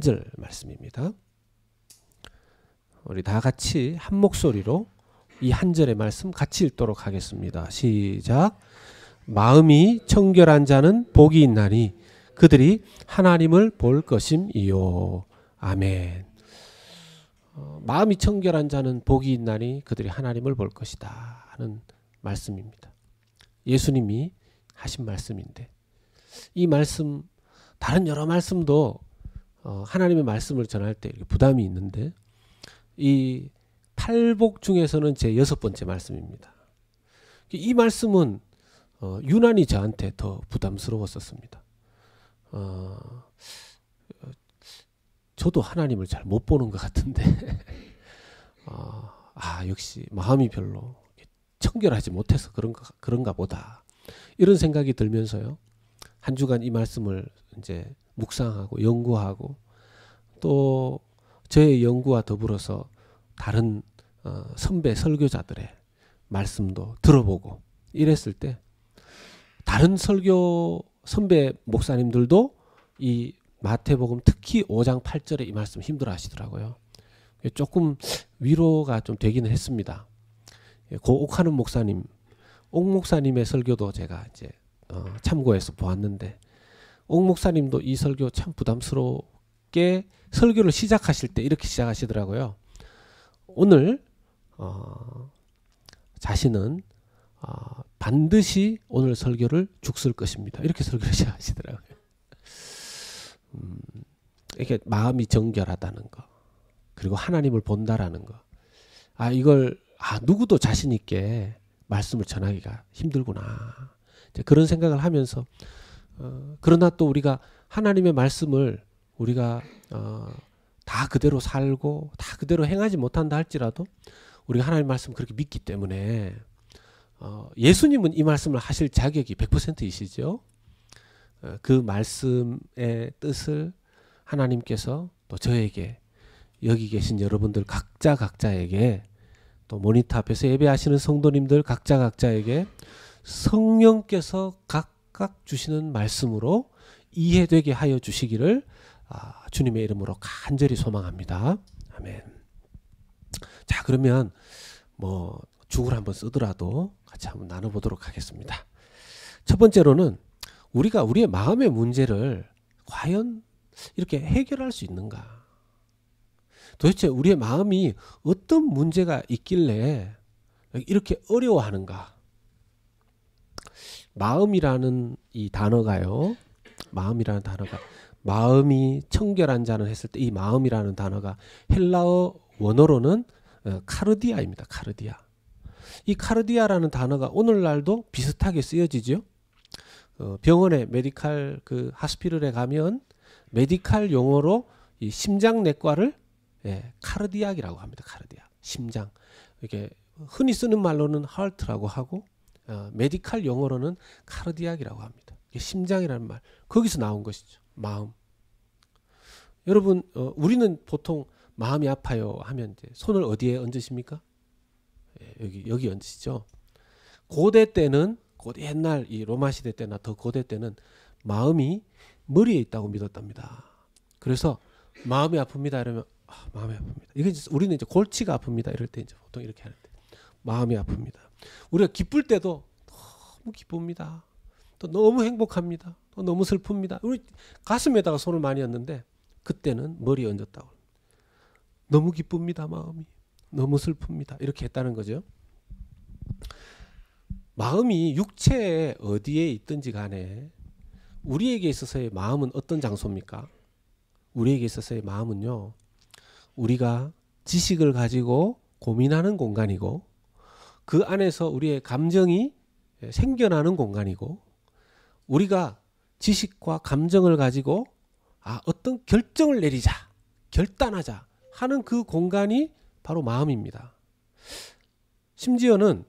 절 말씀입니다. 우리 다 같이 한 목소리로 이 한 절의 말씀 같이 읽도록 하겠습니다. 시작. 마음이 청결한 자는 복이 있나니 그들이 하나님을 볼 것임이요. 아멘. 마음이 청결한 자는 복이 있나니 그들이 하나님을 볼 것이다 하는 말씀입니다. 예수님이 하신 말씀인데 이 말씀 다른 여러 말씀도 하나님의 말씀을 전할 때 부담이 있는데 이 팔복 중에서는 제 6번째 말씀입니다. 이 말씀은 유난히 저한테 더 부담스러웠었습니다. 저도 하나님을 잘 못 보는 것 같은데 역시 마음이 별로 청결하지 못해서 그런가 보다 이런 생각이 들면서요. 한 주간 이 말씀을 이제 묵상하고 연구하고 또 저의 연구와 더불어서 다른 선배 설교자들의 말씀도 들어보고 이랬을 때 다른 설교 선배 목사님들도 이 마태복음 특히 5장 8절에 이 말씀 힘들어 하시더라고요. 조금 위로가 좀 되기는 했습니다. 고 옥하는 목사님, 옥 목사님의 설교도 제가 이제 참고해서 보았는데 옥 목사님도 이 설교 참 부담스럽게 설교를 시작하실 때 이렇게 시작하시더라고요. 오늘 자신은 반드시 오늘 설교를 죽쓸 것입니다. 이렇게 설교를 시작하시더라고요. 이렇게 마음이 정결하다는 거 그리고 하나님을 본다라는 거 이걸 누구도 자신 있게 말씀을 전하기가 힘들구나 그런 생각을 하면서 그러나 또 우리가 하나님의 말씀을 우리가 다 그대로 살고 다 그대로 행하지 못한다 할지라도 우리가 하나님 말씀 그렇게 믿기 때문에 예수님은 이 말씀을 하실 자격이 100%이시죠. 그 말씀의 뜻을 하나님께서 또 저에게 여기 계신 여러분들 각자에게 또 모니터 앞에서 예배하시는 성도님들 각자에게 성령께서 각각 주시는 말씀으로 이해되게 하여 주시기를 주님의 이름으로 간절히 소망합니다. 아멘. 자, 그러면 죽을 한번 쓰더라도 같이 한번 나눠보도록 하겠습니다. 첫 번째로는 우리가 우리의 마음의 문제를 과연 이렇게 해결할 수 있는가? 도대체 우리의 마음이 어떤 문제가 있길래 이렇게 어려워하는가? 마음이라는 이 단어가요. 마음이라는 단어가 마음이 청결한 자는 했을 때 이 마음이라는 단어가 헬라어 원어로는 카르디아입니다. 카르디아. 이 카르디아라는 단어가 오늘날도 비슷하게 쓰여지죠. 병원에 메디칼 하스피럴에 가면 메디칼 용어로 이 심장내과를 카르디악이라고 합니다. 카르디악. 심장. 이렇게 흔히 쓰는 말로는 하트라고 하고 메디칼 용어로는 카르디악이라고 합니다. 이게 심장이라는 말. 거기서 나온 것이죠. 마음. 여러분 우리는 보통 마음이 아파요 하면 이제 손을 어디에 얹으십니까? 여기 얹으시죠. 고대 때는 옛날 이 로마 시대 때나 더 고대 때는 마음이 머리에 있다고 믿었답니다. 그래서 마음이 아픕니다 이러면 마음이 아픕니다. 이게 우리는 이제 골치가 아픕니다 이럴 때 이제 보통 이렇게 하는데 마음이 아픕니다. 우리가 기쁠 때도 너무 기쁩니다. 또 너무 행복합니다. 또 너무 슬픕니다. 우리 가슴에다가 손을 많이 얹는데 그때는 머리에 얹었다고. 너무 기쁩니다. 마음이. 너무 슬픕니다. 이렇게 했다는 거죠. 마음이 육체에 어디에 있든지 간에 우리에게 있어서의 마음은 어떤 장소입니까? 우리에게 있어서의 마음은요. 우리가 지식을 가지고 고민하는 공간이고 그 안에서 우리의 감정이 생겨나는 공간이고 우리가 지식과 감정을 가지고 어떤 결정을 내리자, 결단하자 하는 그 공간이 바로 마음입니다. 심지어는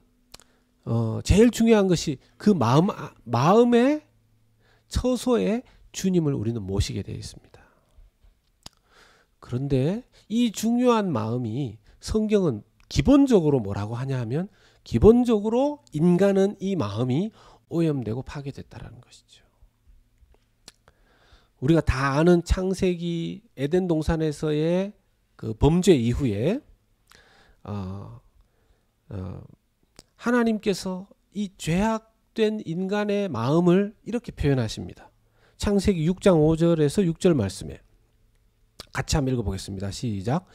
제일 중요한 것이 그 마음의 처소에 주님을 우리는 모시게 되어 있습니다. 그런데 이 중요한 마음이 성경은 기본적으로 뭐라고 하냐 하면 기본적으로 인간은 이 마음이 오염되고 파괴됐다는 것이죠. 우리가 다 아는 창세기 에덴 동산에서의 그 범죄 이후에 하나님께서 이 죄악된 인간의 마음을 이렇게 표현하십니다. 창세기 6장 5절에서 6절 말씀에 같이 한번 읽어보겠습니다. 시작.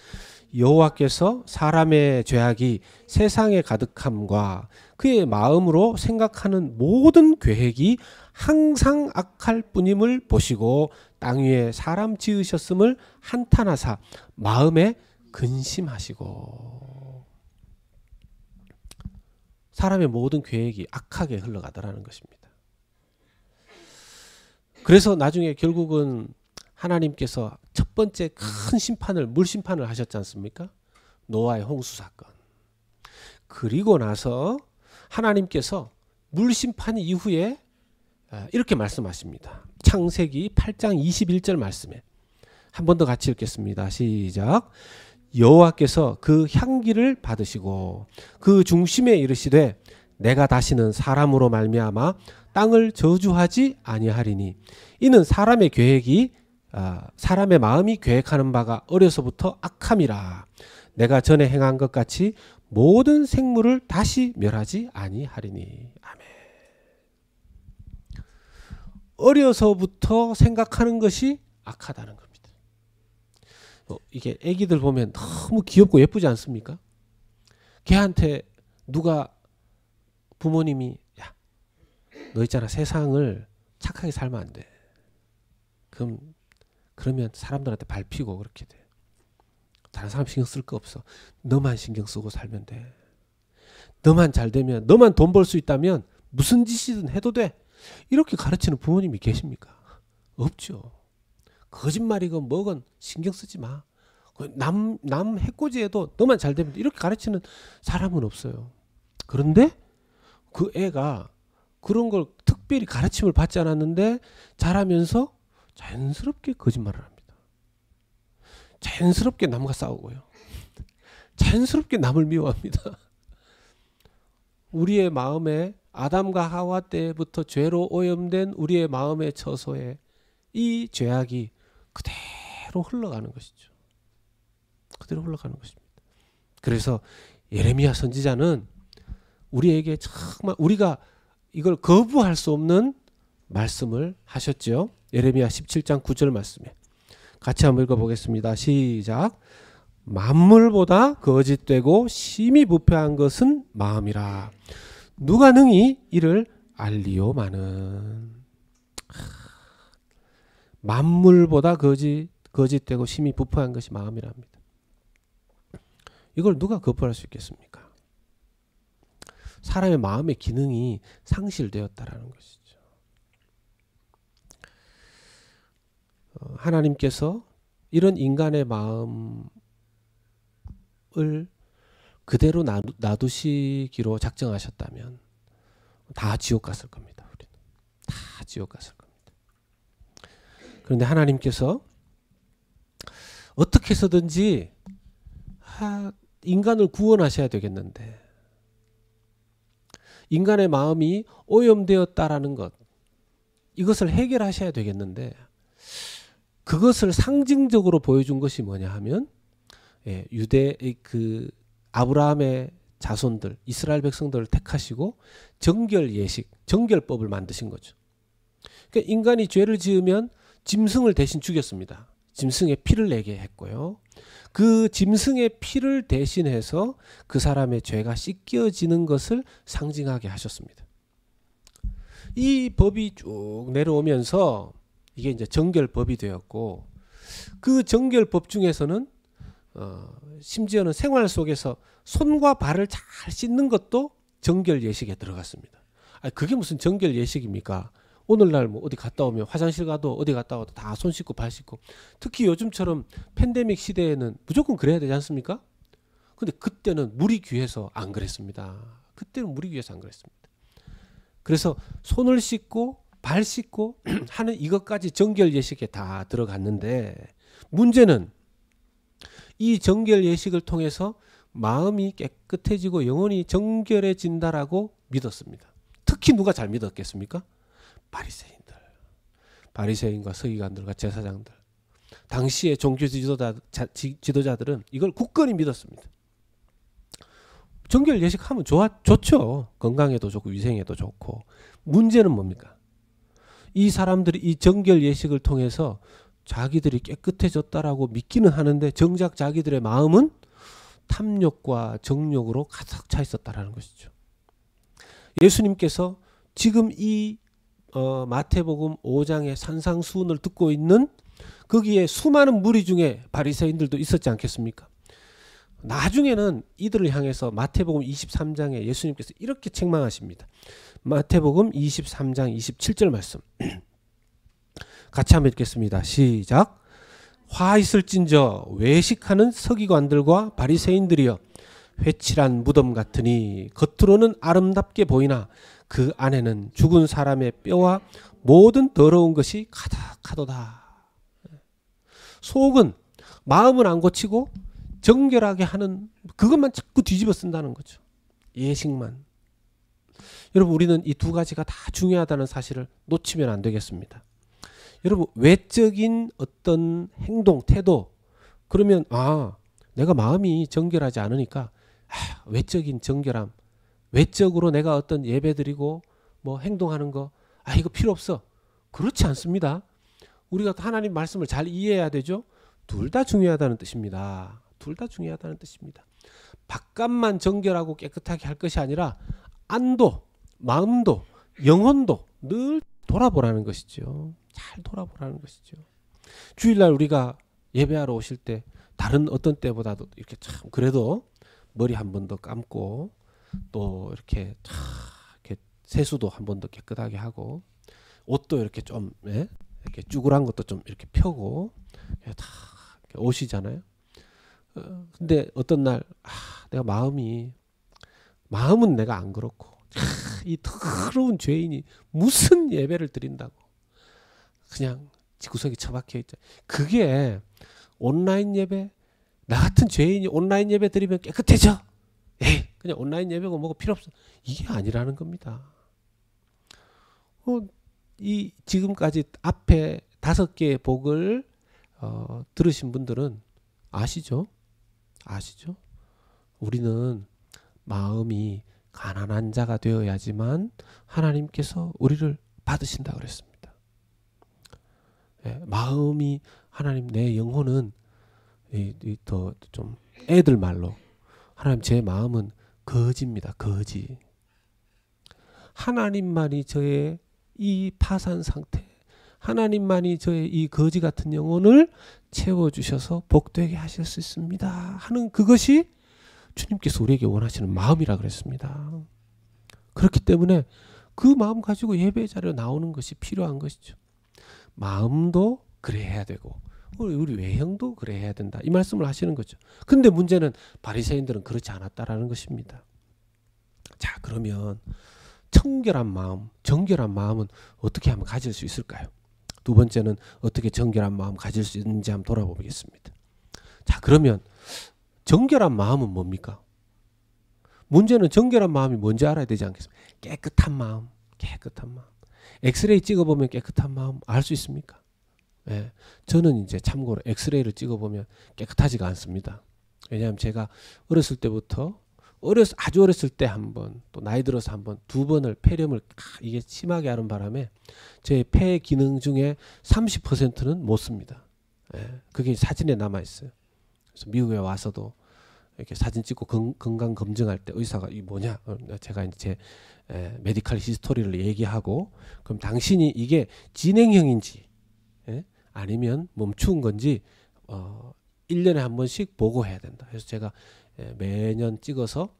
여호와께서 사람의 죄악이 세상에 가득함과 그의 마음으로 생각하는 모든 계획이 항상 악할 뿐임을 보시고 땅 위에 사람 지으셨음을 한탄하사 마음에 근심하시고. 사람의 모든 계획이 악하게 흘러가더라는 것입니다. 그래서 나중에 결국은 하나님께서 첫 번째 큰 심판을, 물심판을 하셨지 않습니까? 노아의 홍수 사건. 그리고 나서 하나님께서 물심판 이후에 이렇게 말씀하십니다. 창세기 8장 21절 말씀에 한 번 더 같이 읽겠습니다. 시작. 여호와께서 그 향기를 받으시고 그 중심에 이르시되 내가 다시는 사람으로 말미암아 땅을 저주하지 아니하리니 이는 사람의 계획이 사람의 마음이 계획하는 바가 어려서부터 악함이라. 내가 전에 행한 것 같이 모든 생물을 다시 멸하지 아니하리니. 아멘. 어려서부터 생각하는 것이 악하다는 겁니다. 이게 애기들 보면 너무 귀엽고 예쁘지 않습니까? 걔한테 누가 부모님이 야, 너 있잖아, 세상을 착하게 살면 안 돼. 그러면 사람들한테 밟히고 그렇게 돼. 다른 사람 신경 쓸 거 없어. 너만 신경 쓰고 살면 돼. 너만 잘 되면, 너만 돈 벌 수 있다면 무슨 짓이든 해도 돼. 이렇게 가르치는 부모님이 계십니까? 없죠. 거짓말이건 뭐건 신경 쓰지 마. 남 해코지해도 너만 잘 되면 돼. 이렇게 가르치는 사람은 없어요. 그런데 그 애가 그런 걸 특별히 가르침을 받지 않았는데 자라면서 자연스럽게 거짓말을 합니다. 자연스럽게 남과 싸우고요. 자연스럽게 남을 미워합니다. 우리의 마음에 아담과 하와 때부터 죄로 오염된 우리의 마음의 처소에 이 죄악이 그대로 흘러가는 것이죠. 그대로 흘러가는 것입니다. 그래서 예레미야 선지자는 우리에게 정말 우리가 이걸 거부할 수 없는 말씀을 하셨죠. 예레미야 17장 9절 말씀에 같이 한번 읽어보겠습니다. 시작. 만물보다 거짓되고 심히 부패한 것은 마음이라. 누가 능히 이를 알리오마는. 만물보다 거짓되고 심히 부패한 것이 마음이라 합니다. 이걸 누가 거부할 수 있겠습니까? 사람의 마음의 기능이 상실되었다라는 것이죠. 하나님께서 이런 인간의 마음을 그대로 놔두시기로 작정하셨다면 다 지옥 갔을 겁니다. 우리는 다 지옥 갔을 겁니다. 그런데 하나님께서 어떻게 해서든지 인간을 구원하셔야 되겠는데, 인간의 마음이 오염되었다라는 것, 이것을 해결하셔야 되겠는데, 그것을 상징적으로 보여준 것이 뭐냐 하면 유대의 그 아브라함의 자손들, 이스라엘 백성들을 택하시고 정결 예식, 정결법을 만드신 거죠. 그러니까 인간이 죄를 지으면 짐승을 대신 죽였습니다. 짐승의 피를 내게 했고요. 그 짐승의 피를 대신해서 그 사람의 죄가 씻겨지는 것을 상징하게 하셨습니다. 이 법이 쭉 내려오면서 이게 이제 정결법이 되었고, 그 정결법 중에서는 심지어는 생활 속에서 손과 발을 잘 씻는 것도 정결 예식에 들어갔습니다. 그게 무슨 정결 예식입니까? 오늘날 뭐 어디 갔다 오면, 화장실 가도 어디 갔다 와도 다 손 씻고 발 씻고, 특히 요즘처럼 팬데믹 시대에는 무조건 그래야 되지 않습니까? 근데 그때는 물이 귀해서 안 그랬습니다. 그때는 물이 귀해서 안 그랬습니다. 그래서 손을 씻고 발 씻고 하는 이것까지 정결 예식에 다 들어갔는데, 문제는 이 정결 예식을 통해서 마음이 깨끗해지고 영혼이 정결해진다라고 믿었습니다. 특히 누가 잘 믿었겠습니까? 바리새인들. 바리새인과 서기관들과 제사장들. 당시의 종교 지도자들은 이걸 굳건히 믿었습니다. 정결 예식하면 좋죠. 건강에도 좋고 위생에도 좋고. 문제는 뭡니까? 이 사람들이 이 정결 예식을 통해서 자기들이 깨끗해졌다라고 믿기는 하는데 정작 자기들의 마음은 탐욕과 정욕으로 가득 차 있었다라는 것이죠. 예수님께서 지금 이 마태복음 5장의 산상수훈을 듣고 있는 거기에 수많은 무리 중에 바리새인들도 있었지 않겠습니까? 나중에는 이들을 향해서 마태복음 23장에 예수님께서 이렇게 책망하십니다. 마태복음 23장 27절 말씀 같이 한번 읽겠습니다. 시작. 화 있을진저 외식하는 서기관들과 바리새인들이여 회칠한 무덤 같으니 겉으로는 아름답게 보이나 그 안에는 죽은 사람의 뼈와 모든 더러운 것이 가득하도다. 속은 마음은 안 고치고 정결하게 하는 그것만 자꾸 뒤집어 쓴다는 거죠. 예식만. 여러분 우리는 이 두 가지가 다 중요하다는 사실을 놓치면 안 되겠습니다. 여러분 외적인 어떤 행동, 태도 그러면 내가 마음이 정결하지 않으니까 외적인 정결함, 외적으로 내가 어떤 예배드리고 뭐 행동하는 거 이거 필요 없어. 그렇지 않습니다. 우리가 하나님 말씀을 잘 이해해야 되죠. 둘 다 중요하다는 뜻입니다. 둘 다 중요하다는 뜻입니다. 바깥만 정결하고 깨끗하게 할 것이 아니라 안도, 마음도, 영혼도 늘 돌아보라는 것이죠. 잘 돌아보라는 것이죠. 주일날 우리가 예배하러 오실 때 다른 어떤 때보다도 이렇게 참 그래도 머리 한 번 더 감고 또 이렇게 이렇게 세수도 한 번 더 깨끗하게 하고 옷도 이렇게 좀 이렇게 쭈그란 것도 좀 이렇게 펴고 다 오시잖아요. 근데 어떤 날 내가 마음은 내가 안 그렇고 이 더러운 죄인이 무슨 예배를 드린다고 그냥 구석에 처박혀 있죠. 그게 온라인 예배 나 같은 죄인이 온라인 예배 드리면 깨끗해져. 그냥 온라인 예배고 뭐고 필요 없어. 이게 아니라는 겁니다. 이 지금까지 앞에 5개의 복을 들으신 분들은 아시죠? 우리는 마음이 가난한 자가 되어야지만 하나님께서 우리를 받으신다 그랬습니다. 마음이 하나님 내 영혼은 더 좀 애들 말로 하나님 제 마음은 거지입니다. 거지. 하나님만이 저의 이 파산 상태, 하나님만이 저의 이 거지 같은 영혼을 채워주셔서 복되게 하실 수 있습니다 하는 그것이 주님께서 우리에게 원하시는 마음이라 그랬습니다. 그렇기 때문에 그 마음 가지고 예배 자리에 나오는 것이 필요한 것이죠. 마음도 그래 해야 되고 우리 외형도 그래 해야 된다. 이 말씀을 하시는 거죠. 근데 문제는 바리새인들은 그렇지 않았다라는 것입니다. 자, 그러면 청결한 마음, 정결한 마음은 어떻게 하면 가질 수 있을까요? 두 번째는 어떻게 정결한 마음 가질 수 있는지 한번 돌아보겠습니다. 자, 그러면 정결한 마음은 뭡니까? 문제는 정결한 마음이 뭔지 알아야 되지 않겠습니까? 깨끗한 마음. 엑스레이 찍어보면 깨끗한 마음 알 수 있습니까? 저는 이제 참고로 엑스레이를 찍어보면 깨끗하지가 않습니다. 왜냐하면 제가 어렸을 때부터 아주 어렸을 때 한 번, 또 나이 들어서 한 번, 2번을 폐렴을 이게 심하게 하는 바람에 제 폐 기능 중에 30%는 못 씁니다. 그게 사진에 남아 있어요. 그래서 미국에 와서도 이렇게 사진 찍고 건강 검증할 때 의사가 이 뭐냐? 제가 이제 제 메디컬 히스토리를 얘기하고 그럼 당신이 이게 진행형인지 아니면 멈춘 건지 1년에 한 번씩 보고해야 된다. 그래서 제가 매년 찍어서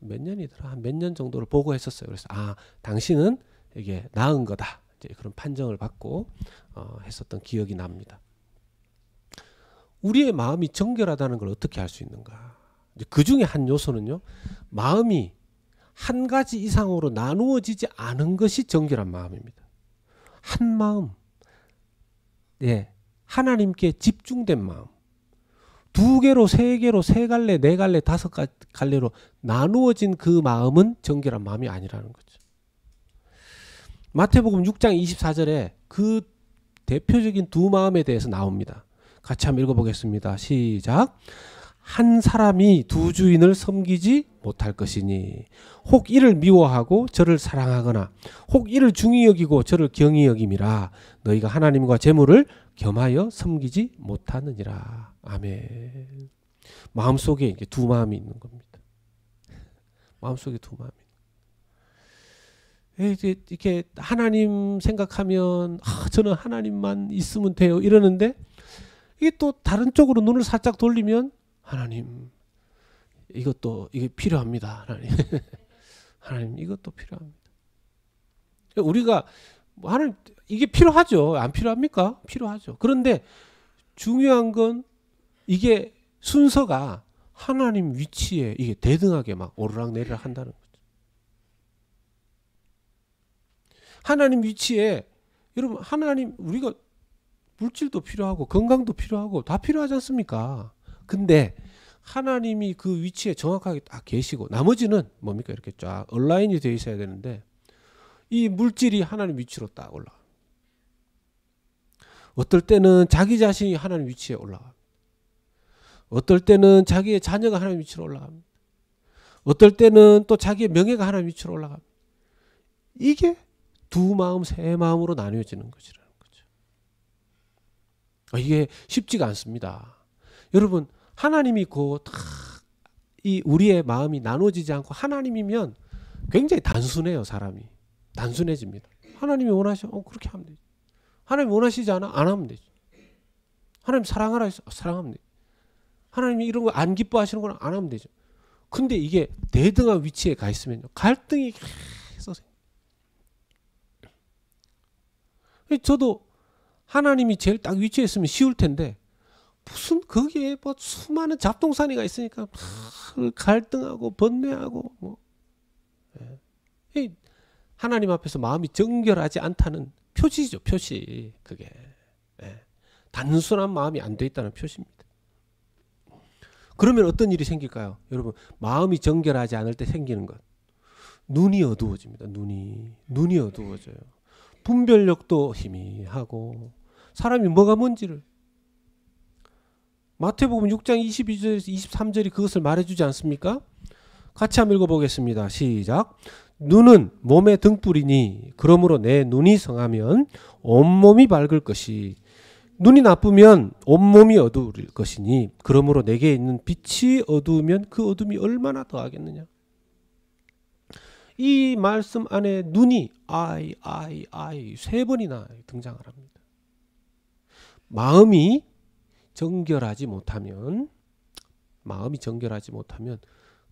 몇 년이더라? 한 몇 년 정도를 보고했었어요. 그래서 당신은 이게 나은 거다. 이제 그런 판정을 받고 했었던 기억이 납니다. 우리의 마음이 정결하다는 걸 어떻게 알 수 있는가? 그 중에 한 요소는요. 마음이 한 가지 이상으로 나누어지지 않은 것이 정결한 마음입니다. 한 마음. 하나님께 집중된 마음. 2개로, 3개로, 3갈래, 4갈래, 5갈래로 나누어진 그 마음은 정결한 마음이 아니라는 거죠. 마태복음 6장 24절에 그 대표적인 두 마음에 대해서 나옵니다. 같이 한번 읽어보겠습니다. 시작. 한 사람이 두 주인을 섬기지 못할 것이니 혹 이를 미워하고 저를 사랑하거나 혹 이를 중히 여기고 저를 경히 여김이라 너희가 하나님과 재물을 겸하여 섬기지 못하느니라. 아멘. 마음속에 이게 두 마음이 있는 겁니다. 마음속에 두 마음이. 이렇게 하나님 생각하면 저는 하나님만 있으면 돼요 이러는데 이게 또 다른 쪽으로 눈을 살짝 돌리면 하나님 이것도 이게 필요합니다. 하나님 하나님 이것도 필요합니다. 우리가 하나님 이게 필요하죠. 안 필요합니까? 필요하죠. 그런데 중요한 건 이게 순서가 하나님 위치에 이게 대등하게 막 오르락내리락 한다는 거죠. 하나님 위치에 여러분 하나님 우리가 물질도 필요하고 건강도 필요하고 다 필요하지 않습니까? 근데 하나님이 그 위치에 정확하게 딱 계시고 나머지는 뭡니까? 이렇게 쫙 온라인이 되어 있어야 되는데 이 물질이 하나님 위치로 딱 올라가. 어떨 때는 자기 자신이 하나님 위치에 올라가. 어떨 때는 자기의 자녀가 하나님 위치로 올라갑니다. 어떨 때는 또 자기의 명예가 하나님 위치로 올라갑니다. 이게 두 마음, 세 마음으로 나뉘어지는 것이라는 거죠. 이게 쉽지가 않습니다. 여러분, 하나님이 이 우리의 마음이 나눠지지 않고 하나님이면 굉장히 단순해요, 사람이. 단순해집니다. 하나님이 원하셔, 그렇게 하면 되지. 하나님이 원하시지 않아? 안 하면 되지. 하나님 사랑하라 해서 사랑하면 되지. 하나님이 이런 거 안 기뻐하시는 건 안 하면 되죠. 근데 이게 대등한 위치에 가 있으면요, 갈등이 계속 생겨요. 저도 하나님이 제일 딱 위치에 있으면 쉬울 텐데 무슨 거기에 뭐 수많은 잡동사니가 있으니까 갈등하고 번뇌하고 뭐. 하나님 앞에서 마음이 정결하지 않다는 표시죠, 표시. 그게 단순한 마음이 안 돼 있다는 표시입니다. 그러면 어떤 일이 생길까요? 여러분, 마음이 정결하지 않을 때 생기는 것, 눈이 어두워집니다. 눈이 어두워져요. 분별력도 희미하고 사람이 뭐가 뭔지를 마태복음 6장 22절에서 23절이 그것을 말해주지 않습니까? 같이 한번 읽어보겠습니다. 시작. 눈은 몸의 등불이니 그러므로 내 눈이 성하면 온몸이 밝을 것이 눈이 나쁘면 온몸이 어두울 것이니 그러므로 내게 있는 빛이 어두우면 그 어둠이 얼마나 더하겠느냐. 이 말씀 안에 눈이 I 세 번이나 등장을 합니다. 마음이 정결하지 못하면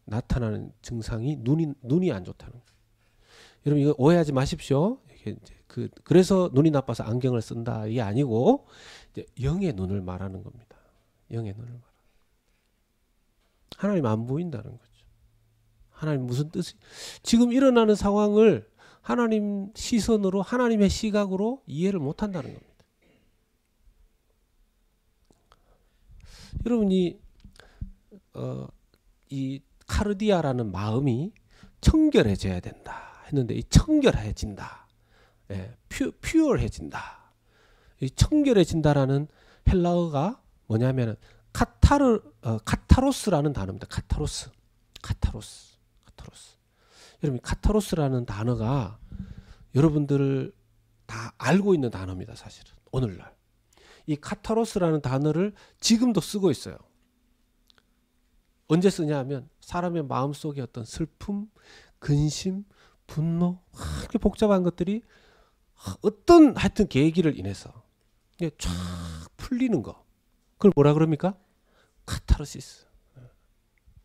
나타나는 증상이 눈이 안 좋다는 거예요. 여러분 이거 오해하지 마십시오. 그래서 눈이 나빠서 안경을 쓴다 이게 아니고 이제 영의 눈을 말하는 겁니다. 영의 눈을 말하는. 하나님 안 보인다는 거죠. 하나님 무슨 뜻이 지금 일어나는 상황을 하나님 시선으로 하나님의 시각으로 이해를 못한다는 겁니다. 여러분이 이 카르디아라는 마음이 청결해져야 된다 했는데 이 청결해진다, 퓨어해진다. 이 청결해진다라는 헬라어가 뭐냐면은 카타로스라는 단어입니다. 카타로스. 여러분 카타로스라는 단어가 여러분들 다 알고 있는 단어입니다. 사실은 오늘날 이 카타로스라는 단어를 지금도 쓰고 있어요. 언제 쓰냐 하면 사람의 마음속에 어떤 슬픔, 근심, 분노 이렇게 복잡한 것들이 어떤 하여튼 계기를 인해서 쫙 풀리는 거, 그걸 뭐라 그럽니까? 카타르시스.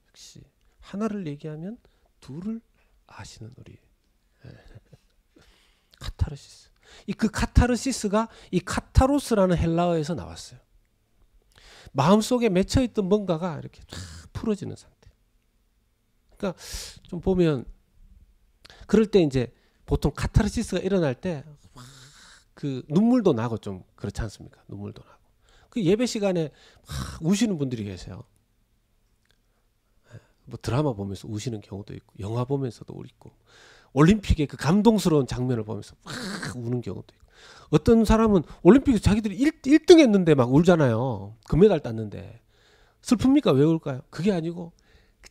역시 하나를 얘기하면 둘을 아시는 우리. 카타르시스. 그 카타르시스가 이 카타로스라는 헬라어에서 나왔어요. 마음속에 맺혀있던 뭔가가 이렇게 쫙 풀어지는 상태. 그러니까 좀 보면 그럴 때 이제 보통 카타르시스가 일어날 때 그 눈물도 나고 좀 그렇지 않습니까? 눈물도 나고. 그 예배 시간에 막 우시는 분들이 계세요. 뭐 드라마 보면서 우시는 경우도 있고 영화 보면서도 울고 올림픽의 그 감동스러운 장면을 보면서 막 우는 경우도 있고 어떤 사람은 올림픽에서 자기들이 1등 했는데 막 울잖아요. 금메달 땄는데. 슬픕니까? 왜 울까요? 그게 아니고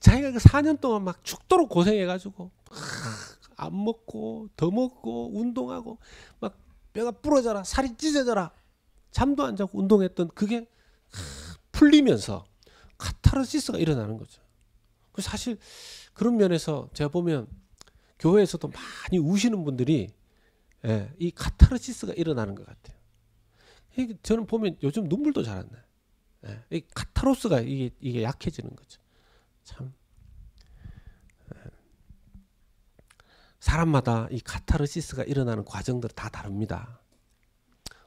자기가 그 4년 동안 막 죽도록 고생해가지고 안 먹고 더 먹고 운동하고 막 뼈가 부러져라, 살이 찢어져라, 잠도 안 자고 운동했던 그게 풀리면서 카타르시스가 일어나는 거죠. 사실 그런 면에서 제가 보면 교회에서도 많이 우시는 분들이 이 카타르시스가 일어나는 것 같아요. 저는 보면 요즘 눈물도 잘 안 나요. 이 카타로스가 이게 약해지는 거죠. 참 사람마다 이 카타르시스가 일어나는 과정들은 다 다릅니다.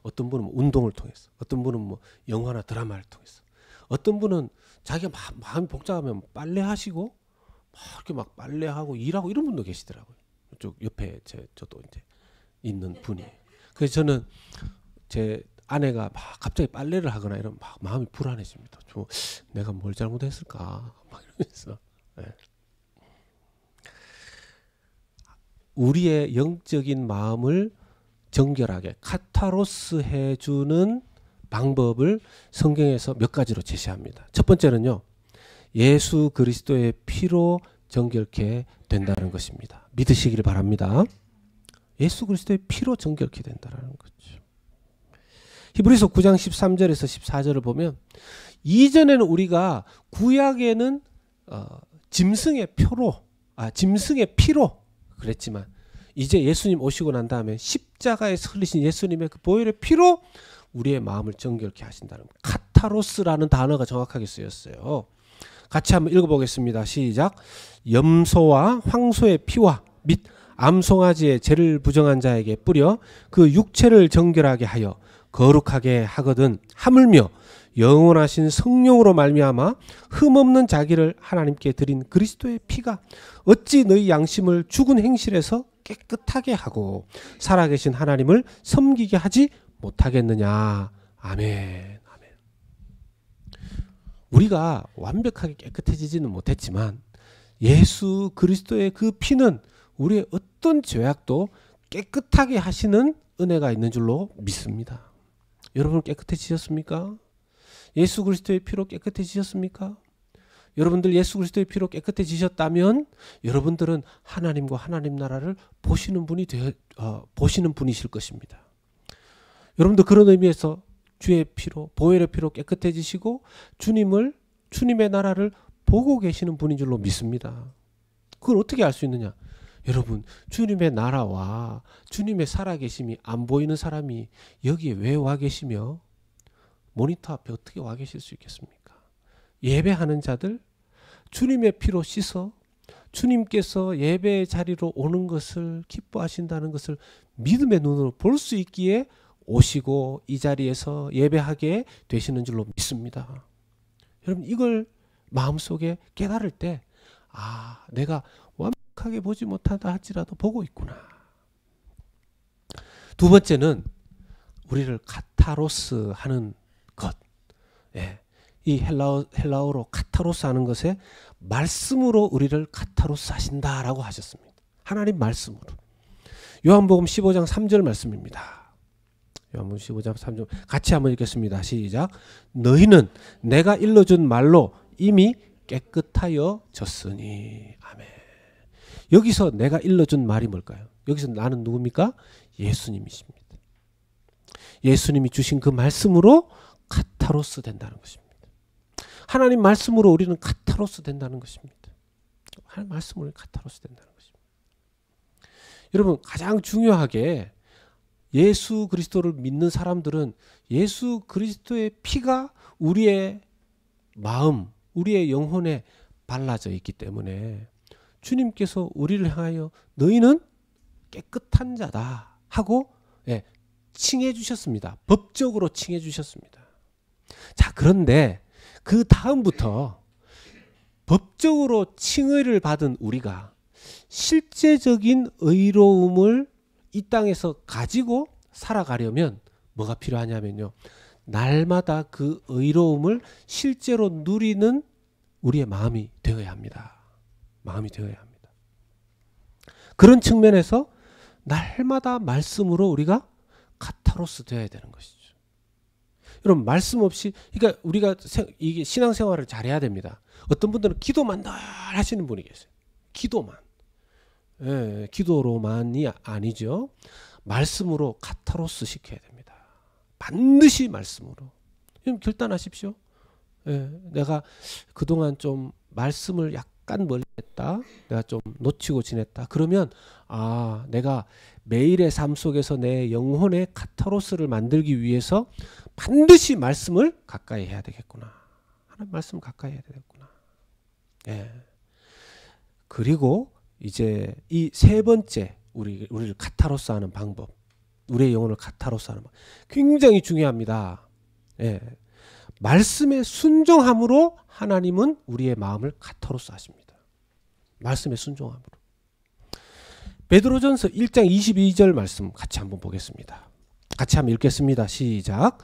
어떤 분은 뭐 운동을 통해서, 어떤 분은 뭐 영화나 드라마를 통해서, 어떤 분은 자기가 마음이 복잡하면 빨래하시고 막 이렇게 막 빨래하고 일하고 이런 분도 계시더라고요. 이쪽 옆에 저도 이제 있는 분이. 그래서 저는 제 아내가 막 갑자기 빨래를 하거나 이러면 막 마음이 불안해집니다. 내가 뭘 잘못했을까? 막 이러면서. 네. 우리의 영적인 마음을 정결하게 카타로스 해주는 방법을 성경에서 몇 가지로 제시합니다. 첫 번째는요, 예수 그리스도의 피로 정결케 된다는 것입니다. 믿으시길 바랍니다. 예수 그리스도의 피로 정결케 된다는 거죠. 히브리서 9장 13절에서 14절을 보면 이전에는 우리가 구약에는 짐승의 피로 그랬지만 이제 예수님 오시고 난 다음에 십자가에서 흘리신 예수님의 그 보혈의 피로 우리의 마음을 정결케 하신다는 카타로스라는 단어가 정확하게 쓰였어요. 같이 한번 읽어보겠습니다. 시작. 염소와 황소의 피와 및 암송아지의 죄를 부정한 자에게 뿌려 그 육체를 정결하게 하여 거룩하게 하거든 하물며 영원하신 성령으로 말미암아 흠없는 자기를 하나님께 드린 그리스도의 피가 어찌 너희 양심을 죽은 행실에서 깨끗하게 하고 살아계신 하나님을 섬기게 하지 못하겠느냐. 아멘. 아멘. 우리가 완벽하게 깨끗해지지는 못했지만 예수 그리스도의 그 피는 우리의 어떤 죄악도 깨끗하게 하시는 은혜가 있는 줄로 믿습니다. 여러분 깨끗해지셨습니까? 예수 그리스도의 피로 깨끗해지셨습니까? 여러분들 예수 그리스도의 피로 깨끗해지셨다면 여러분들은 하나님과 하나님 나라를 보시는 분이실 것입니다. 여러분도 그런 의미에서 주의 피로, 보혈의 피로 깨끗해지시고 주님의 나라를 보고 계시는 분인 줄로 믿습니다. 그걸 어떻게 알 수 있느냐? 여러분, 주님의 나라와 주님의 살아계심이 안 보이는 사람이 여기에 왜 와 계시며 모니터 앞에 어떻게 와 계실 수 있겠습니까? 예배하는 자들, 주님의 피로 씻어 주님께서 예배의 자리로 오는 것을 기뻐하신다는 것을 믿음의 눈으로 볼 수 있기에 오시고 이 자리에서 예배하게 되시는 줄로 믿습니다. 여러분, 이걸 마음속에 깨달을 때 내가 완벽하게 보지 못하다 할지라도 보고 있구나. 두 번째는 우리를 카타로스 하는 것. 이 헬라어로 카타로스 하는 것에 말씀으로 우리를 카타로스 하신다라고 하셨습니다. 하나님 말씀으로. 요한복음 15장 3절 말씀입니다. 요한복음 15장 3절 같이 한번 읽겠습니다. 시작. 너희는 내가 일러준 말로 이미 깨끗하여 졌으니. 아멘. 여기서 내가 일러준 말이 뭘까요? 여기서 나는 누굽니까? 예수님이십니다. 예수님이 주신 그 말씀으로 카타로스 된다는 것입니다. 하나님 말씀으로 우리는 카타로스 된다는 것입니다. 하나님 말씀으로 카타로스 된다는 것입니다. 여러분, 가장 중요하게 예수 그리스도를 믿는 사람들은 예수 그리스도의 피가 우리의 마음, 우리의 영혼에 발라져 있기 때문에 주님께서 우리를 향하여 너희는 깨끗한 자다 하고 칭해 주셨습니다. 법적으로 칭해 주셨습니다. 자, 그런데 그 다음부터 법적으로 칭의를 받은 우리가 실제적인 의로움을 이 땅에서 가지고 살아가려면 뭐가 필요하냐면요, 날마다 그 의로움을 실제로 누리는 우리의 마음이 되어야 합니다. 마음이 되어야 합니다. 그런 측면에서 날마다 말씀으로 우리가 카타로스 되어야 되는 것이죠. 여러분 말씀 없이 그러니까 우리가 이게 신앙생활을 잘해야 됩니다. 어떤 분들은 기도만 늘 하시는 분이 계세요. 기도만. 예, 기도로만이 아니죠. 말씀으로 카타로스 시켜야 됩니다. 반드시 말씀으로. 결단하십시오. 예, 내가 그동안 좀 말씀을 약간 멀리 했다. 내가 좀 놓치고 지냈다. 그러면 내가 매일의 삶 속에서 내 영혼의 카타로스를 만들기 위해서 반드시 말씀을 가까이 해야 되겠구나. 하나님 말씀을 가까이 해야 되겠구나. 예. 그리고 이제 이 세 번째 우리를 카타로스 하는 방법, 우리의 영혼을 카타로스 하는 방법 굉장히 중요합니다. 예. 말씀에 순종함으로 하나님은 우리의 마음을 카타로스 하십니다. 말씀에 순종함으로. 베드로전서 1장 22절 말씀 같이 한번 보겠습니다. 같이 한번 읽겠습니다. 시작.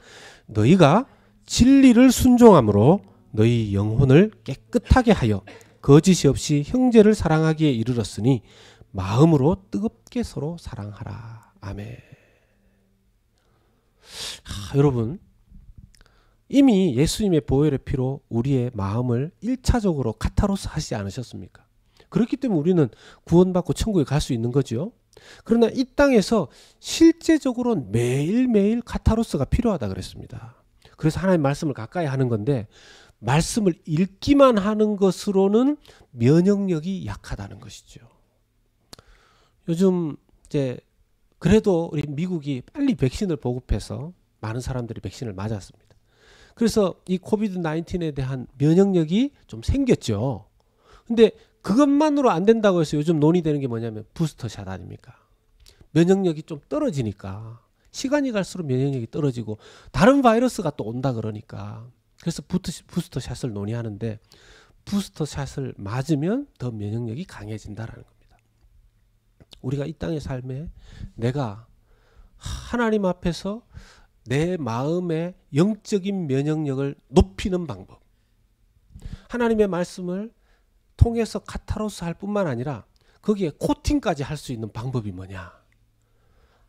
너희가 진리를 순종함으로 너희 영혼을 깨끗하게 하여 거짓이 없이 형제를 사랑하기에 이르렀으니 마음으로 뜨겁게 서로 사랑하라. 아멘. 여러분 이미 예수님의 보혈의 피로 우리의 마음을 1차적으로 카타로스 하시지 않으셨습니까? 그렇기 때문에 우리는 구원받고 천국에 갈 수 있는 거죠. 그러나 이 땅에서 실제적으로는 매일매일 카타로스가 필요하다 그랬습니다. 그래서 하나님 말씀을 가까이 하는 건데 말씀을 읽기만 하는 것으로는 면역력이 약하다는 것이죠. 요즘 이제 그래도 우리 미국이 빨리 백신을 보급해서 많은 사람들이 백신을 맞았습니다. 그래서 이 코비드 19에 대한 면역력이 좀 생겼죠. 근데 그것만으로 안 된다고 해서 요즘 논의되는 게 뭐냐면 부스터샷 아닙니까? 면역력이 좀 떨어지니까 시간이 갈수록 면역력이 떨어지고 다른 바이러스가 또 온다 그러니까 그래서 부스터샷을 논의하는데 부스터샷을 맞으면 더 면역력이 강해진다라는 겁니다. 우리가 이 땅의 삶에 내가 하나님 앞에서 내 마음의 영적인 면역력을 높이는 방법, 하나님의 말씀을 통해서 카타로스 할 뿐만 아니라 거기에 코팅까지 할 수 있는 방법이 뭐냐?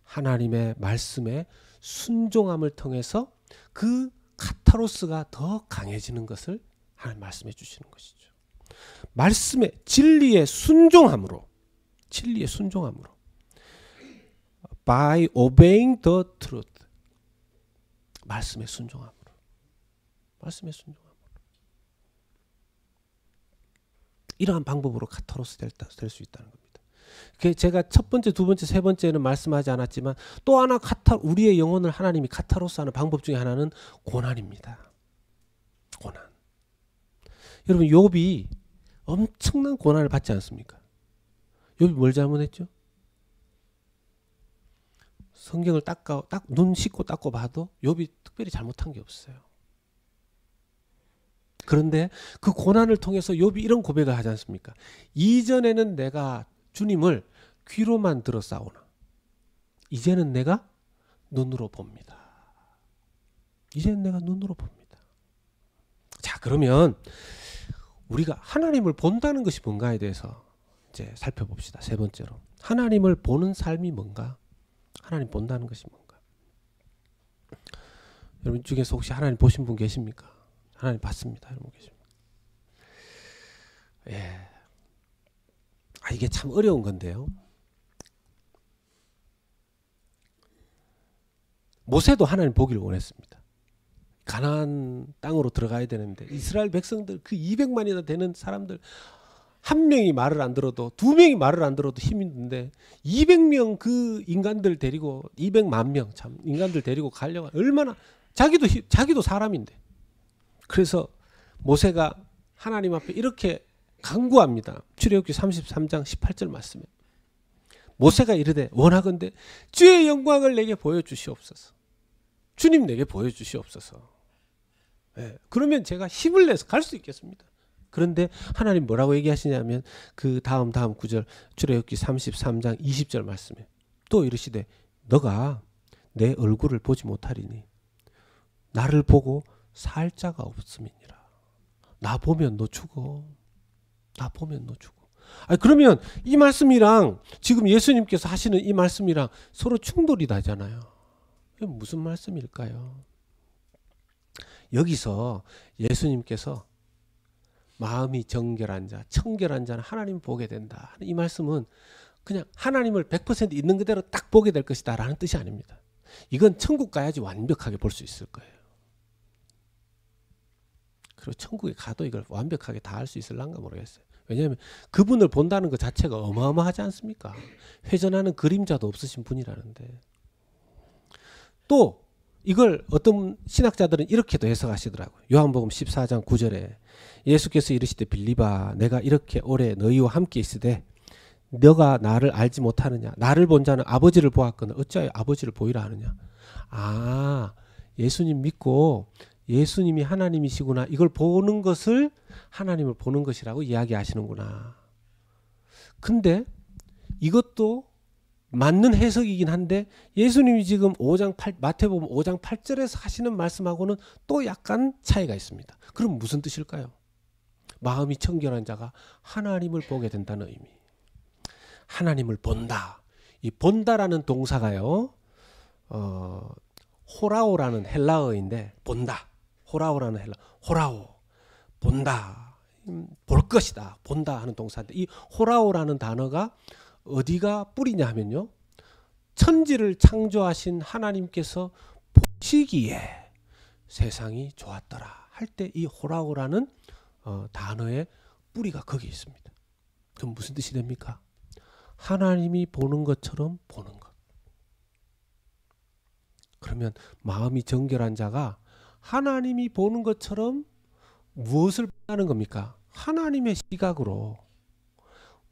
하나님의 말씀에 순종함을 통해서 그 카타로스가 더 강해지는 것을 하나님 말씀해 주시는 것이죠. 말씀의 진리의 순종함으로 by obeying the truth 말씀에 순종함으로 이러한 방법으로 카타로스 될 수 있다는 겁니다. 제가 첫 번째, 두 번째, 세 번째는 말씀하지 않았지만 또 하나 우리의 영혼을 하나님이 카타로스 하는 방법 중에 하나는 고난입니다. 고난. 여러분 욥이 엄청난 고난을 받지 않습니까? 욥이 뭘 잘못했죠? 성경을 눈 씻고 닦고 봐도 욥이 특별히 잘못한 게 없어요. 그런데 그 고난을 통해서 욥이 이런 고백을 하지 않습니까? 이전에는 내가 주님을 귀로만 들었사오나 이제는 내가 눈으로 봅니다. 이제는 내가 눈으로 봅니다. 자, 그러면 우리가 하나님을 본다는 것이 뭔가에 대해서 이제 살펴봅시다. 세 번째로 하나님을 보는 삶이 뭔가? 하나님 본다는 것이 뭔가? 여러분 중에서 혹시 하나님 보신 분 계십니까? 하나님 봤습니다. 여러분 계십니까? 예. 이게 참 어려운 건데요. 모세도 하나님 보기를 원했습니다. 가나안 땅으로 들어가야 되는데 이스라엘 백성들 그 200만이나 되는 사람들 한 명이 말을 안 들어도 두 명이 말을 안 들어도 힘있는데 200명 그 인간들 데리고 200만 명 참 인간들 데리고 가려고 얼마나 자기도 사람인데 그래서 모세가 하나님 앞에 이렇게 간구합니다. 출애굽기 33장 18절 말씀에 모세가 이르되 원하건대 주의 영광을 내게 보여주시옵소서. 주님 내게 보여주시옵소서. 네, 그러면 제가 힘을 내서 갈 수 있겠습니다. 그런데 하나님 뭐라고 얘기하시냐면 그 다음 구절 출애굽기 33장 20절 말씀에 또 이르시되 너가 내 얼굴을 보지 못하리니 나를 보고 살 자가 없음이니라. 나 보면 너 죽어. 나 보면 너 죽어. 그러면 이 말씀이랑 지금 예수님께서 하시는 이 말씀이랑 서로 충돌이 나잖아요. 이게 무슨 말씀일까요? 여기서 예수님께서 마음이 정결한 자, 청결한 자는 하나님 보게 된다. 이 말씀은 그냥 하나님을 100% 있는 그대로 딱 보게 될 것이다 라는 뜻이 아닙니다. 이건 천국 가야지 완벽하게 볼 수 있을 거예요. 그리고 천국에 가도 이걸 완벽하게 다 할 수 있을란가 모르겠어요. 왜냐하면 그분을 본다는 것 자체가 어마어마하지 않습니까? 회전하는 그림자도 없으신 분이라는데. 또 이걸 어떤 신학자들은 이렇게도 해석하시더라고요. 요한복음 14장 9절에 예수께서 이르시되 빌립아 내가 이렇게 오래 너희와 함께 있으되 너가 나를 알지 못하느냐. 나를 본 자는 아버지를 보았거늘 어찌하여 아버지를 보이라 하느냐. 아, 예수님 믿고 예수님이 하나님이시구나. 이걸 보는 것을 하나님을 보는 것이라고 이야기하시는구나. 근데 이것도 맞는 해석이긴 한데 예수님이 지금 마태복음 5장 8절에서 하시는 말씀하고는 또 약간 차이가 있습니다. 그럼 무슨 뜻일까요? 마음이 청결한 자가 하나님을 보게 된다는 의미. 하나님을 본다. 이 본다라는 동사가요. 호라오라는 헬라어인데 본다. 호라오라는 호라오. 본다. 볼 것이다. 본다 하는 동사인데 이 호라오라는 단어가 어디가 뿌리냐 하면요. 천지를 창조하신 하나님께서 보시기에 세상이 좋았더라 할 때 이 호라오라는 단어의 뿌리가 거기 있습니다. 그럼 무슨 뜻이 됩니까? 하나님이 보는 것처럼 보는 것. 그러면 마음이 정결한 자가 하나님이 보는 것처럼 무엇을 보는 겁니까? 하나님의 시각으로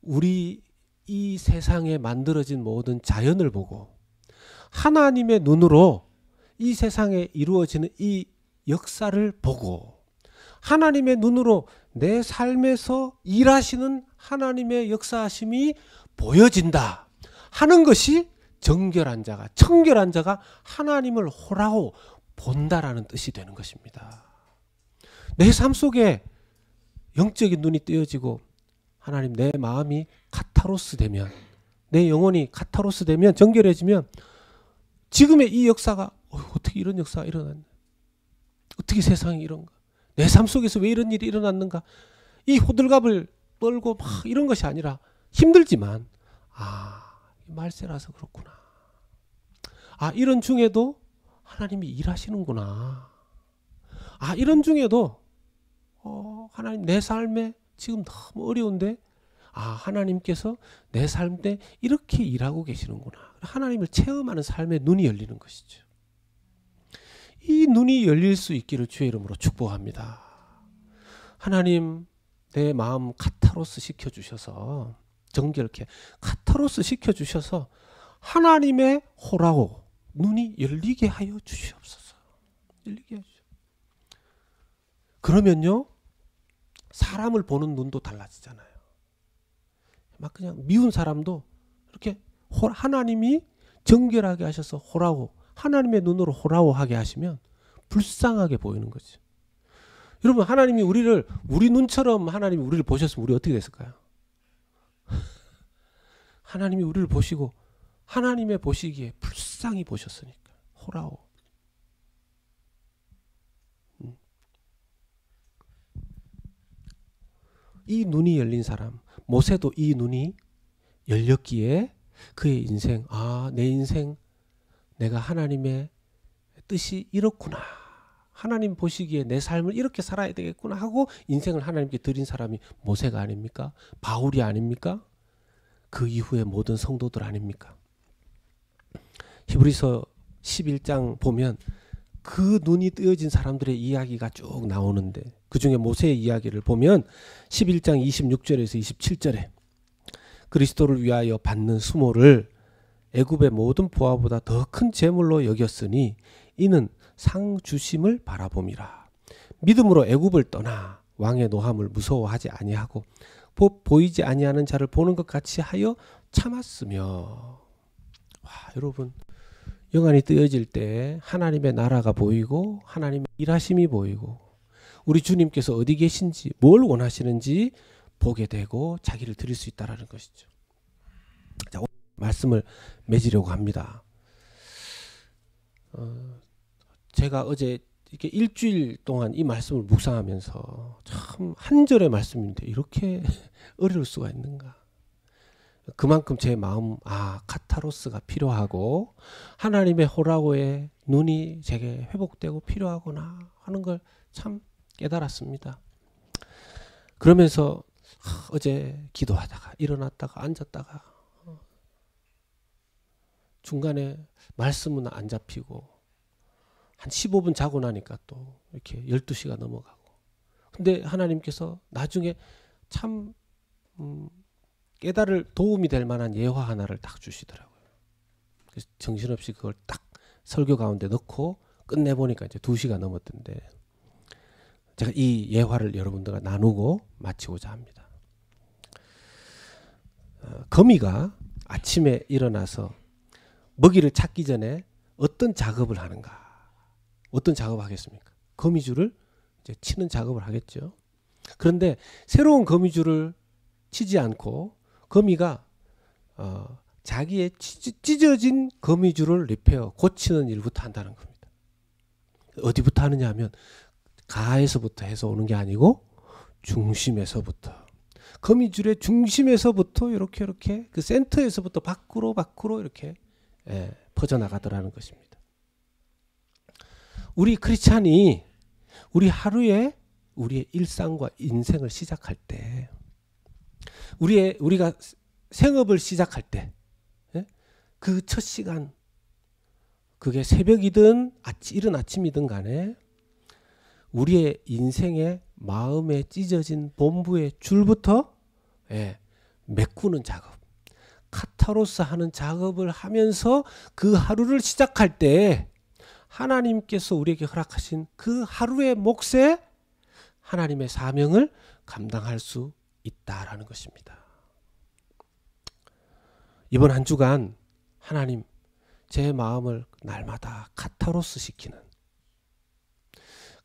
우리 이 세상에 만들어진 모든 자연을 보고 하나님의 눈으로 이 세상에 이루어지는 이 역사를 보고 하나님의 눈으로 내 삶에서 일하시는 하나님의 역사하심이 보여진다 하는 것이 정결한 자가 청결한 자가 하나님을 호라오 본다라는 뜻이 되는 것입니다. 내 삶 속에 영적인 눈이 뜨여지고 하나님 내 마음이 카타로스 되면 내 영혼이 카타로스 되면 정결해지면 지금의 이 역사가 어떻게 이런 역사가 일어났나? 어떻게 세상이 이런가? 내 삶 속에서 왜 이런 일이 일어났는가? 이 호들갑을 떨고 막 이런 것이 아니라 힘들지만 말세라서 그렇구나. 이런 중에도 하나님이 일하시는구나. 이런 중에도 하나님 내 삶에 지금 너무 어려운데 하나님께서 내 삶에 이렇게 일하고 계시는구나. 하나님을 체험하는 삶의 눈이 열리는 것이죠. 이 눈이 열릴 수 있기를 주의 이름으로 축복합니다. 하나님 내 마음 카타로스 시켜주셔서 정결케 카타로스 시켜주셔서 하나님의 호라오 눈이 열리게 하여 주시옵소서. 열리게 하시오. 그러면요 사람을 보는 눈도 달라지잖아요. 막 그냥 미운 사람도 이렇게 하나님이 정결하게 하셔서 호라오 하나님의 눈으로 호라오하게 하시면 불쌍하게 보이는 거죠. 여러분 하나님이 우리 눈처럼 하나님이 우리를 보셨으면 우리 어떻게 됐을까요? 하나님이 우리를 보시고 하나님의 보시기에 불쌍히 보셨으니까 호라오. 이 눈이 열린 사람 모세도 이 눈이 열렸기에 그의 인생 내 인생 내가 하나님의 뜻이 이렇구나. 하나님 보시기에 내 삶을 이렇게 살아야 되겠구나 하고 인생을 하나님께 드린 사람이 모세가 아닙니까? 바울이 아닙니까? 그 이후에 모든 성도들 아닙니까? 히브리서 11장 보면 그 눈이 뜨여진 사람들의 이야기가 쭉 나오는데 그중에 모세의 이야기를 보면 11장 26절에서 27절에 그리스도를 위하여 받는 수모를 애굽의 모든 보화보다 더 큰 재물로 여겼으니 이는 상 주심을 바라봄이라. 믿음으로 애굽을 떠나 왕의 노함을 무서워하지 아니하고 보이지 아니하는 자를 보는 것 같이 하여 참았으며. 여러분 영안이 뜨여질 때 하나님의 나라가 보이고 하나님의 일하심이 보이고 우리 주님께서 어디 계신지 뭘 원하시는지 보게 되고 자기를 드릴 수 있다는 것이죠. 자, 오늘 말씀을 맺으려고 합니다. 제가 어제 이렇게 일주일 동안 이 말씀을 묵상하면서 참 한 절의 말씀인데 이렇게 어려울 수가 있는가. 그만큼 제 마음, 카타로스가 필요하고 하나님의 호라고에 눈이 제게 회복되고 필요하구나 하는 걸 참 깨달았습니다. 그러면서 어제 기도하다가 일어났다가 앉았다가 중간에 말씀은 안 잡히고 한 15분 자고 나니까 또 이렇게 12시가 넘어가고, 근데 하나님께서 나중에 참 깨달을 도움이 될 만한 예화 하나를 딱 주시더라고요. 그래서 정신없이 그걸 딱 설교 가운데 넣고 끝내보니까 이제 2시가 넘었던데, 제가 이 예화를 여러분들과 나누고 마치고자 합니다. 거미가 아침에 일어나서 먹이를 찾기 전에 어떤 작업을 하는가? 어떤 작업을 하겠습니까? 거미줄을 이제 치는 작업을 하겠죠. 그런데 새로운 거미줄을 치지 않고 거미가 자기의 찢어진 거미줄을 리페어, 고치는 일부터 한다는 겁니다. 어디부터 하느냐 하면 가에서부터 해서 오는 게 아니고 중심에서부터, 거미줄의 중심에서부터 이렇게 그 센터에서부터 밖으로 이렇게 퍼져나가더라는 것입니다. 우리 크리스찬이 우리 하루에 우리의 일상과 인생을 시작할 때, 우리가 생업을 시작할 때, 그 첫 시간, 그게 새벽이든 이른 아침이든 간에 우리의 인생의 마음에 찢어진 본부의 줄부터 메꾸는 작업, 카타로스 하는 작업을 하면서 그 하루를 시작할 때 하나님께서 우리에게 허락하신 그 하루의 몫에 하나님의 사명을 감당할 수 있다라는 것입니다. 이번 한 주간 하나님, 제 마음을 날마다 카타로스 시키는,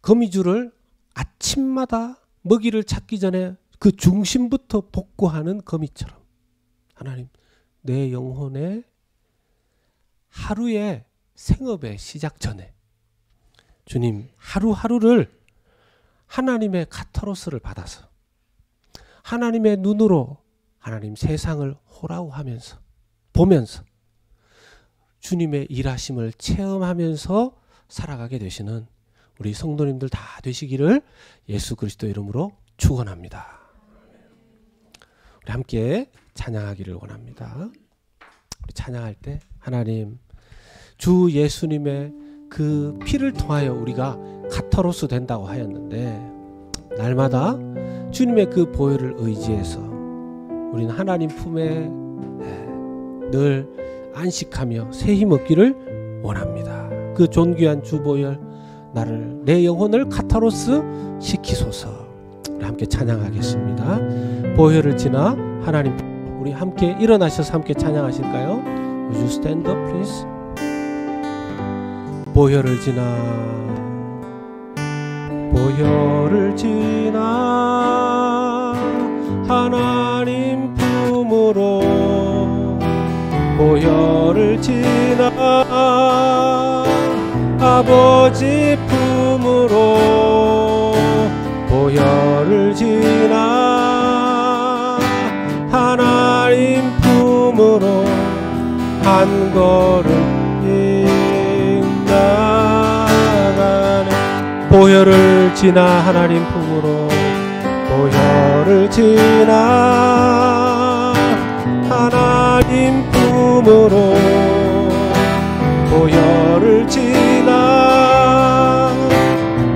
거미줄을 아침마다 먹이를 찾기 전에 그 중심부터 복구하는 거미처럼, 하나님, 내 영혼의 하루의 생업의 시작 전에 주님, 하루하루를 하나님의 카타로스를 받아서 하나님의 눈으로 하나님 세상을 호라우하면서 보면서 주님의 일하심을 체험하면서 살아가게 되시는 우리 성도님들 다 되시기를 예수 그리스도 이름으로 축원합니다. 우리 함께 찬양하기를 원합니다. 우리 찬양할 때 하나님, 주 예수님의 그 피를 통하여 우리가 카타로스 된다고 하였는데, 날마다 주님의 그 보혈을 의지해서 우리는 하나님 품에 늘 안식하며 새 힘 얻기를 원합니다. 그 존귀한 주 보혈, 내 영혼을 카타로스 시키소서. 우리 함께 찬양하겠습니다. 보혈을 지나 하나님, 우리 함께 일어나셔서 함께 찬양하실까요? Would you stand up please? 보혈을 지나 하나님 품으로, 보혈을 지나 아버지 품으로, 보혈을 지나 하나님 품으로 한 걸음 나가네. 보혈을 지나 하나님 품으로, 보혈을 지나 하나님 품으로, 보혈을 지나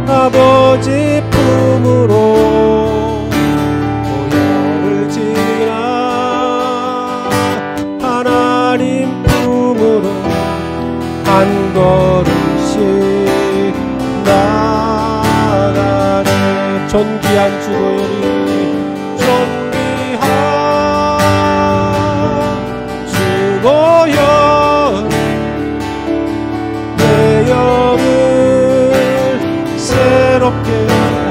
아버지 품으로, 보혈을 지나 하나님 품으로 한 걸음씩 나가네. 존귀한 주 보혈이, 존귀한 주 보혈, 내 영을 새롭게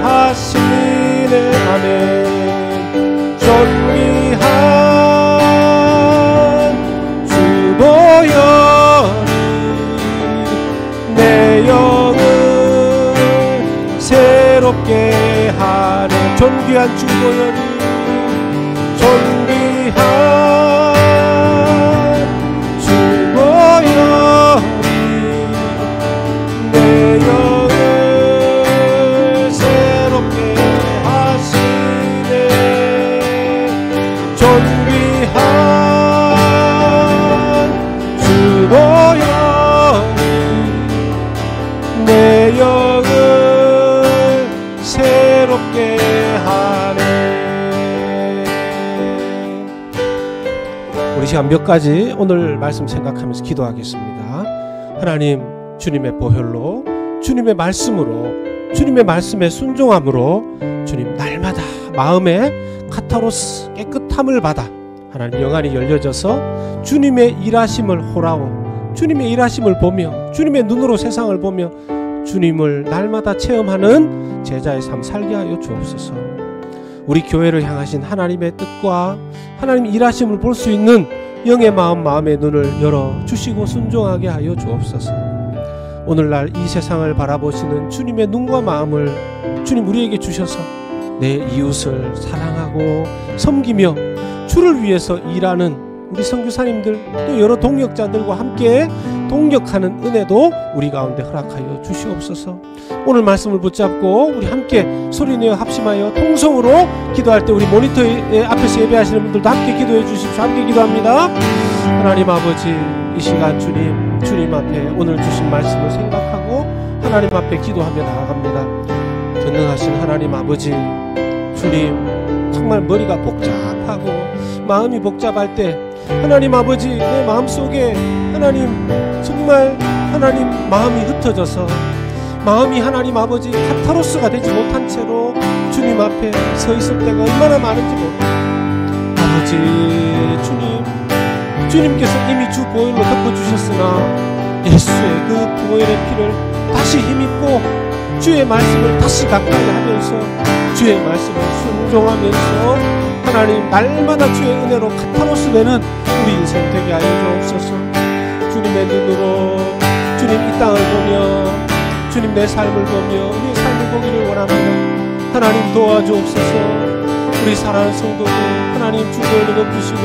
하시네. 아멘. 존귀한 주 보혈이 내 존귀한 주보혈이 존귀한 주보혈이 내 영을 새롭게 하시네. 존귀한 주보혈이 내 영을 새롭게 하네. 우리 시간 몇 가지 오늘 말씀 생각하면서 기도하겠습니다. 하나님, 주님의 보혈로, 주님의 말씀으로, 주님의 말씀에 순종함으로 주님 날마다 마음의 카타로스 깨끗함을 받아 하나님 영안이 열려져서 주님의 일하심을 호라오, 주님의 일하심을 보며 주님의 눈으로 세상을 보며 주님을 날마다 체험하는 제자의 삶 살게 하여 주옵소서. 우리 교회를 향하신 하나님의 뜻과 하나님 일하심을 볼 수 있는 영의 마음, 마음의 눈을 열어주시고 순종하게 하여 주옵소서. 오늘날 이 세상을 바라보시는 주님의 눈과 마음을 주님 우리에게 주셔서 내 이웃을 사랑하고 섬기며 주를 위해서 일하는 우리 선교사님들 또 여러 동역자들과 함께 동역하는 은혜도 우리 가운데 허락하여 주시옵소서. 오늘 말씀을 붙잡고 우리 함께 소리내어 합심하여 통성으로 기도할 때 우리 모니터 앞에서 예배하시는 분들도 함께 기도해 주십시오. 함께 기도합니다. 하나님 아버지, 이 시간 주님 앞에 오늘 주신 말씀을 생각하고 하나님 앞에 기도하며 나아갑니다. 전능하신 하나님 아버지, 주님 정말 머리가 복잡하고 마음이 복잡할 때 하나님 아버지, 내 마음속에 하나님 정말 하나님 마음이 흩어져서 마음이 하나님 아버지 카타로스가 되지 못한 채로 주님 앞에 서 있을 때가 얼마나 많은지 모릅니다. 아버지 주님께서 이미 주 보혈로 덮어주셨으나 예수의 그 보혈의 피를 다시 힘입고 주의 말씀을 다시 가까이 하면서 주의 말씀을 순종하면서 하나님 날마다 주의 은혜로 카타로스 되는 우리 인생 되게 하여 주옵소서. 주님의 눈으로 주님 이 땅을 보며 주님 내 삶을 보며 내 삶을 보기를 원합니다. 하나님 도와주옵소서. 우리 사랑하는 성도들 하나님 주보혈로 덮으시고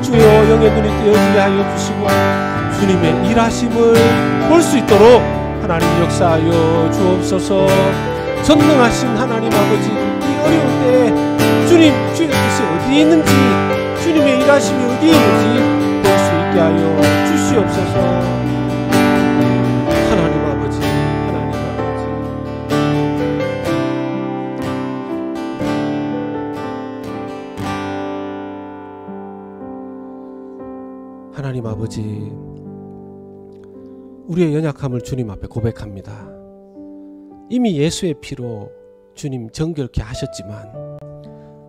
주여 영의 눈이 떼어지게 하여 주시고 주님의 일하심을 볼 수 있도록 하나님 역사하여 주옵소서. 전능하신 하나님 아버지, 이 어려울 때 주님 주의 뜻이 어디 있는지 주님의 일하심이 어디 있는지 볼 수 있게 하여 주시옵소서. 하나님 아버지, 하나님 아버지, 하나님 아버지, 우리의 연약함을 주님 앞에 고백합니다. 이미 예수의 피로 주님 정결케 하셨지만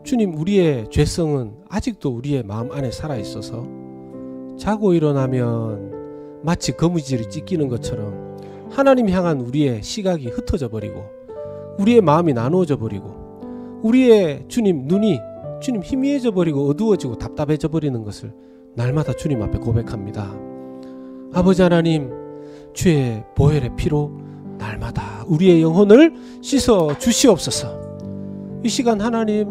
주님 우리의 죄성은 아직도 우리의 마음 안에 살아있어서 자고 일어나면 마치 거미줄이 찢기는 것처럼 하나님 향한 우리의 시각이 흩어져 버리고 우리의 마음이 나누어져 버리고 우리의 주님 눈이 주님 희미해져 버리고 어두워지고 답답해져 버리는 것을 날마다 주님 앞에 고백합니다. 아버지 하나님, 주의 보혈의 피로 날마다 우리의 영혼을 씻어 주시옵소서. 이 시간 하나님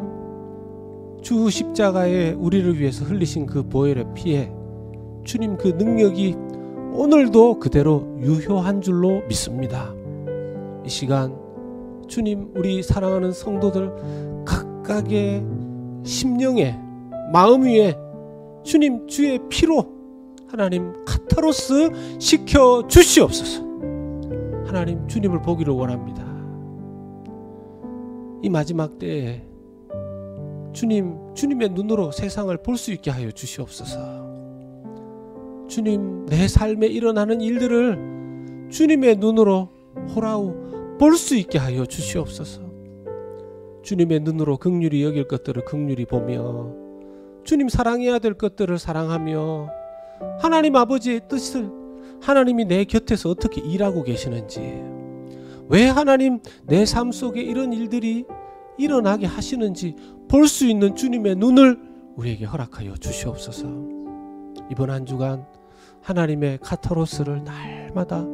주 십자가에 우리를 위해서 흘리신 그 보혈의 피에 주님 그 능력이 오늘도 그대로 유효한 줄로 믿습니다. 이 시간 주님 우리 사랑하는 성도들 각각의 심령에 마음 위에 주님 주의 피로 하나님 카타로스 시켜 주시옵소서. 하나님 주님을 보기를 원합니다. 이 마지막 때에 주님의 눈으로 세상을 볼 수 있게 하여 주시옵소서. 주님 내 삶에 일어나는 일들을 주님의 눈으로 호라우 볼 수 있게 하여 주시옵소서. 주님의 눈으로 긍휼히 여길 것들을 긍휼히 보며 주님 사랑해야 될 것들을 사랑하며 하나님 아버지의 뜻을 하나님이 내 곁에서 어떻게 일하고 계시는지, 왜 하나님 내 삶 속에 이런 일들이 일어나게 하시는지 볼 수 있는 주님의 눈을 우리에게 허락하여 주시옵소서. 이번 한 주간 하나님의 카타로스를 날마다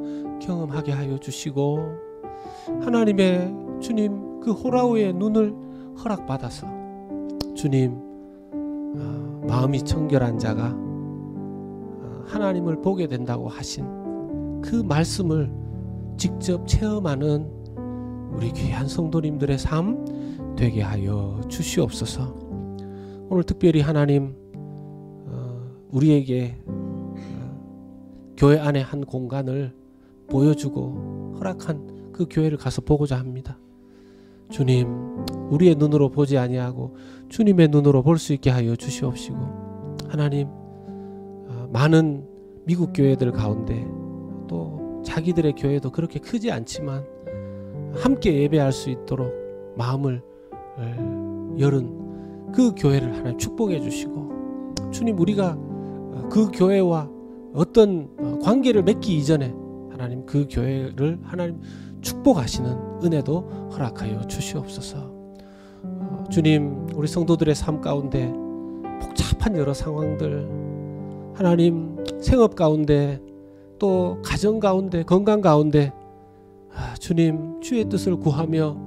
경험하게 하여 주시고 하나님의 주님 그 호라우의 눈을 허락받아서 주님 마음이 청결한 자가 하나님을 보게 된다고 하신 그 말씀을 직접 체험하는 우리 귀한 성도님들의 삶 되게 하여 주시옵소서. 오늘 특별히 하나님 우리에게 교회 안에 한 공간을 보여주고 허락한 그 교회를 가서 보고자 합니다. 주님, 우리의 눈으로 보지 아니하고 주님의 눈으로 볼 수 있게 하여 주시옵시고, 하나님 많은 미국 교회들 가운데 또 자기들의 교회도 그렇게 크지 않지만 함께 예배할 수 있도록 마음을 열은 그 교회를 하나님 축복해 주시고, 주님 우리가 그 교회와 어떤 관계를 맺기 이전에 하나님 그 교회를 하나님 축복하시는 은혜도 허락하여 주시옵소서. 주님, 우리 성도들의 삶 가운데 복잡한 여러 상황들, 하나님 생업 가운데 또 가정 가운데 건강 가운데 주님 주의 뜻을 구하며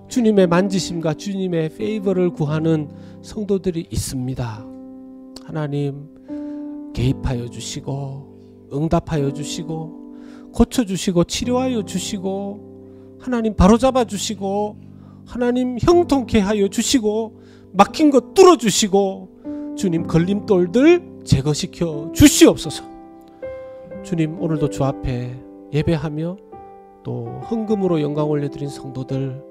주님의 만지심과 주님의 페이버를 구하는 성도들이 있습니다. 하나님 개입하여 주시고 응답하여 주시고 고쳐주시고 치료하여 주시고 하나님 바로잡아 주시고 하나님 형통케 하여 주시고 막힌 것 뚫어주시고 주님 걸림돌들 제거시켜 주시옵소서. 주님, 오늘도 주 앞에 예배하며 또 헌금으로 영광 올려드린 성도들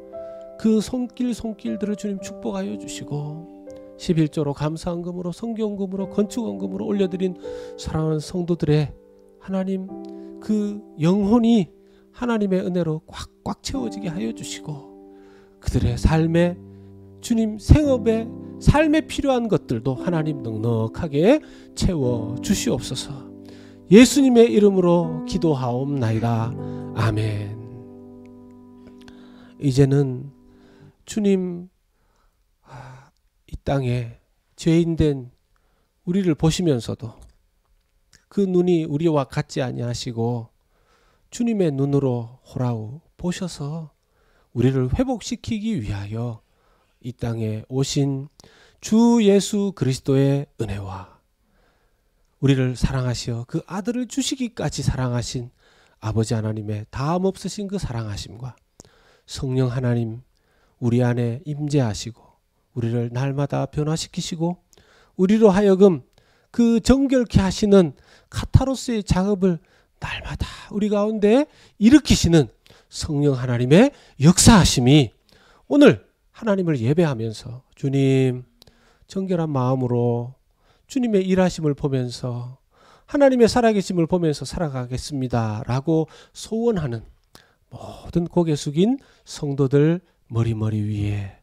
그 손길들을 주님 축복하여 주시고 11조로 감사헌금으로 성경금으로 건축헌금으로 올려드린 사랑하는 성도들의 하나님 그 영혼이 하나님의 은혜로 꽉꽉 채워지게 하여 주시고 그들의 삶에 주님 생업에 삶에 필요한 것들도 하나님 넉넉하게 채워 주시옵소서. 예수님의 이름으로 기도하옵나이다. 아멘. 이제는 주님 이 땅에 죄인된 우리를 보시면서도 그 눈이 우리와 같지 아니하시고 주님의 눈으로 호라우 보셔서 우리를 회복시키기 위하여 이 땅에 오신 주 예수 그리스도의 은혜와 우리를 사랑하시어 그 아들을 주시기까지 사랑하신 아버지 하나님의 다음 없으신 그 사랑하심과 성령 하나님 우리 안에 임재하시고 우리를 날마다 변화시키시고 우리로 하여금 그 정결케 하시는 카타로스의 작업을 날마다 우리 가운데 일으키시는 성령 하나님의 역사하심이 오늘 하나님을 예배하면서 주님 정결한 마음으로 주님의 일하심을 보면서 하나님의 살아계심을 보면서 살아가겠습니다 라고 소원하는 모든 고개 숙인 성도들 머리 위에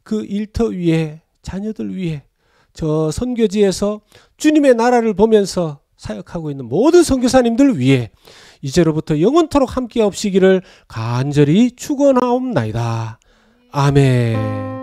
그 일터 위에 자녀들 위에 저 선교지에서 주님의 나라를 보면서 사역하고 있는 모든 선교사님들 위에 이제로부터 영원토록 함께 없시기를 간절히 축원하옵나이다. 아멘.